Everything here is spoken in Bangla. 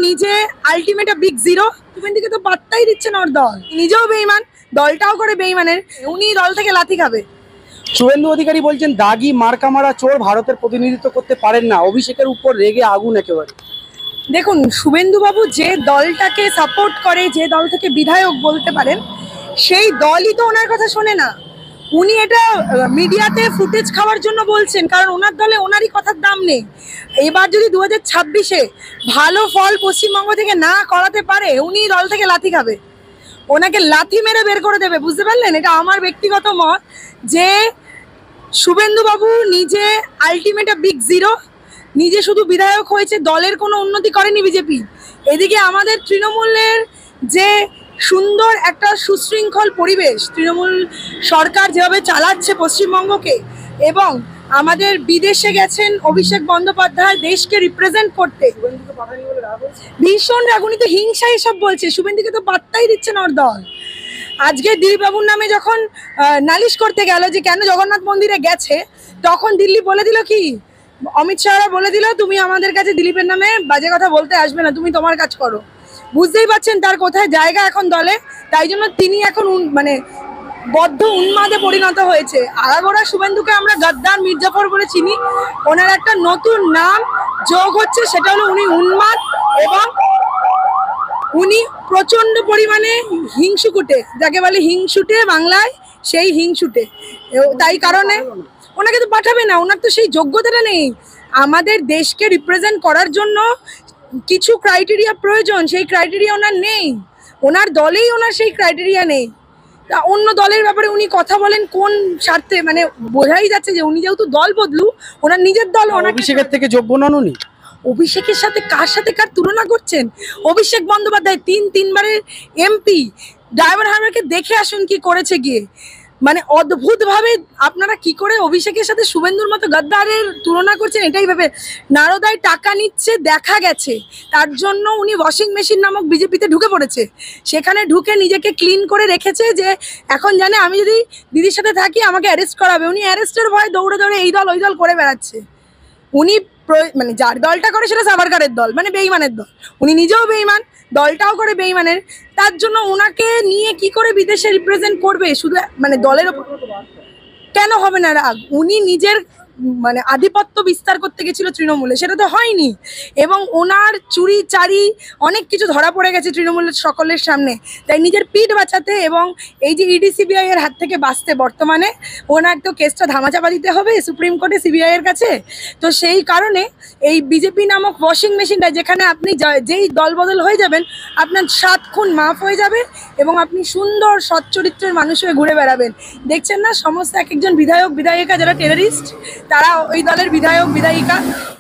নিজে আলটিমেট বিগ জিরো। শুভেন্দুকে তো পাত্তাই দিচ্ছে না ওর দল, নিজেও বেইমান, দলটাও করে বেইমানের। উনি দল থেকে লাথি খাবে। শুভেন্দু অধিকারী বলছেন দাগি মার্কা মারা চোর ভারতের প্রতিনিধিত্ব করতে পারেন না, অভিষেকের উপর রেগে আগুন একেবারে। দেখুন, শুভেন্দুবাবু যে দলটাকে সাপোর্ট করে, যে দল থেকে বিধায়ক বলতে পারেন, সেই দলই তো ওনার কথা শোনে না। উনি এটা মিডিয়াতে ফুটেজ খাওয়ার জন্য বলছেন, কারণ ওনার দলে ওনারই কথার দাম নেই। এবার যদি 2026-এ ভালো ফল পশ্চিমবঙ্গ থেকে না করাতে পারে, উনি দল থেকে লাথি খাবে, ওনাকে লাথি মেরে বের করে দেবে। বুঝতে পারলেন? এটা আমার ব্যক্তিগত মত যে শুভেন্দুবাবু নিজে আলটিমেট বিগ জিরো, নিজে শুধু বিধায়ক হয়েছে, দলের কোনো উন্নতি করেনি বিজেপি। এদিকে আমাদের তৃণমূলের যে সুন্দর একটা সুশৃঙ্খল পরিবেশ, তৃণমূল সরকার যেভাবে চালাচ্ছে পশ্চিমবঙ্গকে, এবং আমাদের বিদেশে গেছেন অভিষেক বন্দ্যোপাধ্যায় দেশকে রিপ্রেজেন্ট করতে, ভীষণ রাগ। উনি তো হিংসা এসব বলছে, শুভেন্দুকে তো পাত্তাই দিচ্ছে না ওর দল। আজকে দিলীপবাবুর নামে যখন নালিশ করতে গেল যে কেন জগন্নাথ মন্দিরে গেছে, তখন দিল্লি বলে দিল কি, অমিত শাহরা বলে দিল, তুমি আমাদের কাছে দিলীপের নামে বাজে কথা বলতে আসবে না, তুমি তোমার কাজ করো। বুঝতেই পারছেন তার কোথায় জায়গা এখন দলে। তাই জন্য তিনি এখন মানে বদ্ধ উন্মাদে পরিণত হয়েছে। আগাগোড়া শুভেন্দুকে আমরা গদ্দার মির্জাফর বলে চিনি, ওনার একটা নতুন নাম যোগ হচ্ছে, সেটা হলো উনি উন্মাদ এবং উনি প্রচন্ড পরিমাণে হিংসুকুটে, যাকে বলে হিংসুটে বাংলায়, সেই হিংসুটে। তাই কারণে ওনাকে তো পাঠাবে না, ওনার তো সেই যোগ্যতাটা নেই। আমাদের দেশকে রিপ্রেজেন্ট করার জন্য কিছু ক্রাইটেরিয়া প্রয়োজন, সেই ক্রাইটেরিয়া ওনার নেই, ওনার দলেই ওনার সেই ক্রাইটেরিয়া নেই। তা অন্য দলের ব্যাপারে উনি কথা বলেন কোন স্বার্থে, মানে বোঝাই যাচ্ছে যে উনি যেহেতু দল বদলু, ওনার নিজের দল। অভিষেকের থেকে যোগ্য নন উনি। অভিষেকের সাথে কার তুলনা করছেন? অভিষেক বন্দ্যোপাধ্যায় তিনবারের এমপি, ড্রাইভার হারবারকে দেখে আসুন কি করেছে গিয়ে। মানে অদ্ভুতভাবে আপনারা কি করে অভিষেকের সাথে শুভেন্দুর মতো গদ্দারের তুলনা করছেন, এটাই ভেবে। নারদায় টাকা নিচ্ছে দেখা গেছে, তার জন্য উনি ওয়াশিং মেশিন নামক বিজেপিতে ঢুকে পড়েছে। সেখানে ঢুকে নিজেকে ক্লিন করে রেখেছে যে এখন জানে আমি যদি দিদির সাথে থাকি আমাকে অ্যারেস্ট করাবে। উনি অ্যারেস্টের ভয়ে দৌড়ে দৌড়ে এই দল ওই দল করে বেড়াচ্ছে। উনি মানে যার দলটা করে সেটা সাভারকারের দল, মানে বেইমানের দল। উনি নিজেও বেইমান, দলটাও করে বেইমানের। তার জন্য ওনাকে নিয়ে কি করে বিদেশে রিপ্রেজেন্ট করবে? শুধু মানে দলের ওপর কেন হবে না রাগ? উনি নিজের মানে আধিপত্য বিস্তার করতে গেছিল তৃণমূলে, সেটা তো হয়নি। এবং ওনার চুরি চারি অনেক কিছু ধরা পড়ে গেছে তৃণমূলের সকলের সামনে। তাই নিজের পিঠ বাঁচাতে এবং এই যে ইডি সিবিআই এর হাত থেকে বাঁচতে, বর্তমানে ওনার তো কেসটা ধামাচাপা দিতে হবে সুপ্রিম কোর্টে সিবিআই এর কাছে। তো সেই কারণে এই বিজেপি নামক ওয়াশিং মেশিনটা, যেখানে আপনি যেই দলবদল হয়ে যাবেন আপনার 7 খুন মাফ হয়ে যাবে এবং আপনি সুন্দর সৎ চরিত্রের মানুষ হয়ে ঘুরে বেড়াবেন। দেখছেন না সমস্ত এক একজন বিধায়ক বিধায়িকা যারা টেররিস্ট, তারা ওই দলের বিধায়ক বিধায়িকা।